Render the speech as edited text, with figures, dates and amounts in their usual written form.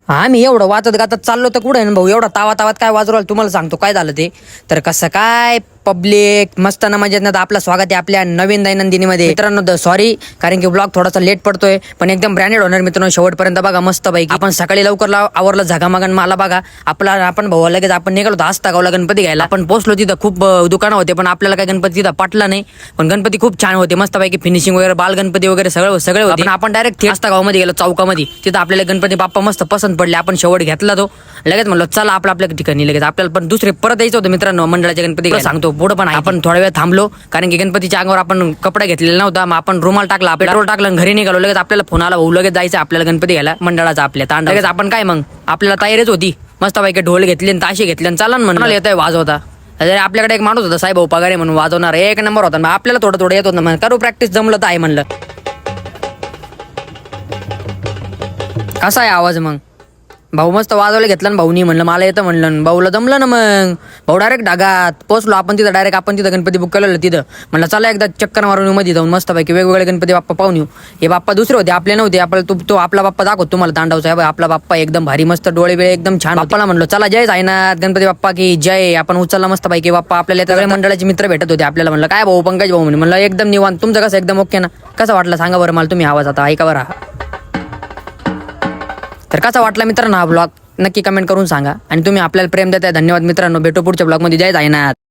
आम्ही एवढं वाचत गातात चाललो तर कुठे भाऊ एवढा तावात काय वाजवलं तुम्हाला सांगतो काय झालं ते. तर कसं काय पब्लिक मस्त ना मजेत ना आपलं स्वागत आहे आपल्या नवीन दैनंदिनीमध्ये. मित्रांनो सॉरी कारण की ब्लॉग थोडासा लेट पडतोय पण एकदम ब्रँडेड होणार मित्रांनो. शेवटपर्यंत बघा मस्त पैकी. आपण सकाळी लवकर आवरलं झगामगन मला बघा आपण भाऊ लगेच आपण निघालो होतो आस्तागावला गणपती घ्यायला. आपण पोहोचलो तिथं खूप दुकानं होते पण आपल्याला काय गणपती तिथं पटला नाही. पण गणपती खूप छान होते मस्त पैकी फिनिशिंग वगैरे बाल गणपती वगैरे सगळे होते. आपण डायरेक्ट आस्तागावमध्ये गेलो चौकामध्ये. तिथं आपल्याला गणपती बाप्पा मस्त पसंत पडले. आपण शेवट घेतला तो लगेच म्हणलो चला आपल्या ठिकाणी लगेच. आपल्याला पण दुसरे परत यायचं होतं मित्रांनो मंडळाच्या गणपती सांगतो पुढं पण आपण थोडा वेळ थांबलो कारण की गणपतीच्या अंगावर आपण कपडा घेतलेला नव्हता. मग आपण रुमाल टाकला पेट्रोल टाकलं घरी निघालो. लगेच आपल्याला फोन आला भाऊ लगेच जायचं आपल्याला गणपती घ्यायला मंडळाचा आपल्या तांडा. लगेच आपण काय मग आपल्याला तयारीच होती मस्त पैकी ढोल घेतले आणि ताशे घेतले आणि चला म्हणून येतोय वाजवता. अरे आपल्याकडे एक माणूस होता साहेब भाऊ पगारे म्हणून वाजवणार एक नंबर होता. आपल्याला थोडं येत होतं करू प्रॅक्टिस जमलं तर आहे म्हणलं. कसा आहे आवाज मग भाऊ मस्त वाजवलं घेतलं ना भाऊनी म्हणलं मला येतं म्हणलं भाऊला जमलं ना. मग भाऊ डायरेक्ट ढगात पोचलो आपण तिथं डायरेक्ट आपण तिथं गणपती बुक केलेलं तिथं. म्हणलं चला एकदा चक्कर मारून मध्ये जाऊन मस्त पैकी वेगवेगळे गणपती बाप्पा पाहून येऊ. हे बाप्पा दुसरे होते आपले नव्हते. आपल्याला तो आपला बाप्पा दाखवतो तुम्हाला तांडवचा. आपला बाप्पा एकदम भारी मस्त डोळे बिळे एकदम छान. बाप्पाला म्हणलो चला जय साईनाथ गणपती बाप्पा की जय. आपण उचलला मस्त पैकी बाप्पा. आपल्याला सगळे मंडळाचे मित्र भेटत होते. आपल्याला म्हणलं काय भाऊ पंकज भाऊ म्हणलं एकदम निवांत. तुमचं कसं एकदम ओके ना. कसं वाटलं सांगा बरं मला तुम्ही आवाज आता ऐका बरं. तर कसा वाटला मित्रांनो हा ब्लॉग नक्की कमेंट करून सांगा. आणि तुम्ही आपल्याला प्रेम देताय धन्यवाद मित्रांनो. भेटू पुढच्या ब्लॉगमध्ये जय साईनाथ.